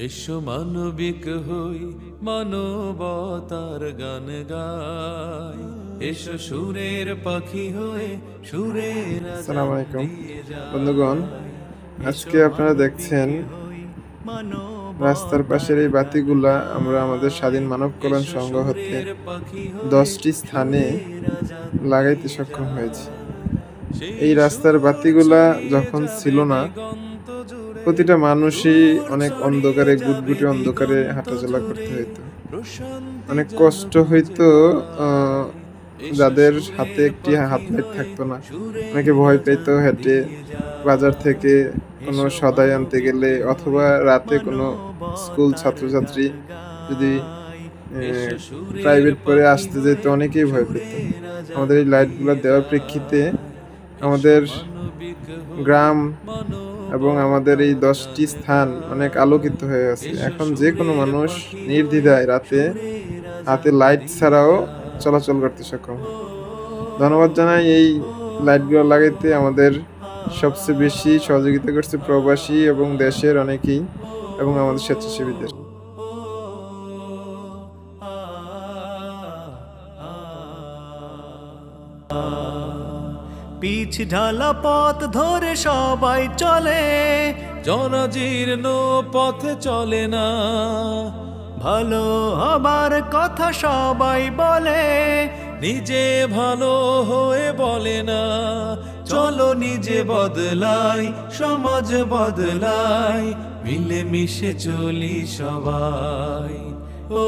এসো মানবিক হই, মানবতার গান গাই। এসো সুরের পাখি হয়ে সুরের আসসালামু আলাইকুম বন্ধুগণ, আজকে আপনারা দেখছেন রাস্তার পাশের এই বাতিগুলা আমরা আমাদের স্বাধীন মানব কল্যাণ সংঘ হতে 10টি স্থানে লাগাইতে সক্ষম হয়েছি। এই রাস্তার বাতিগুলা যখন ছিল না, প্রতিটা মানুষই অনেক অন্ধকারে, গুটগুটে অন্ধকারে হাঁটাচলা করতে হইতো, অনেক কষ্ট হইতো। যাদের হাতে একটি হাত লাইট থাকতো না, অনেকে ভয় পেত হেঁটে বাজার থেকে কোনো সদাই আনতে গেলে, অথবা রাতে কোনো স্কুল ছাত্রছাত্রী যদি প্রাইভেট পড়ে আসতে যেত, অনেকেই ভয় পেত। আমাদের এই লাইটগুলো দেওয়ার প্রেক্ষিতে আমাদের গ্রাম এবং আমাদের এই 10টি স্থান অনেক আলোকিত হয়ে আছে। এখন যে কোনো মানুষ নির্দ্বিধায় রাতে হাতে লাইট ছাড়াও চলাচল করতে সক্ষম। ধন্যবাদ জানাই এই লাইটগুলো লাগাইতে আমাদের সবচেয়ে বেশি সহযোগিতা করছে প্রবাসী এবং দেশের অনেকেই, এবং আমাদের স্বেচ্ছাসেবীদের। পিচ ঢালা পথ ধরে সবাই চলে, জনজীর্ণ পথে চলে না। ভালো হবার কথা সবাই বলে, নিজে ভালো হয়ে বলে না। চলো নিজে বদলাই, সমাজ বদলাই, মিলে মিশে চলি সবাই। ও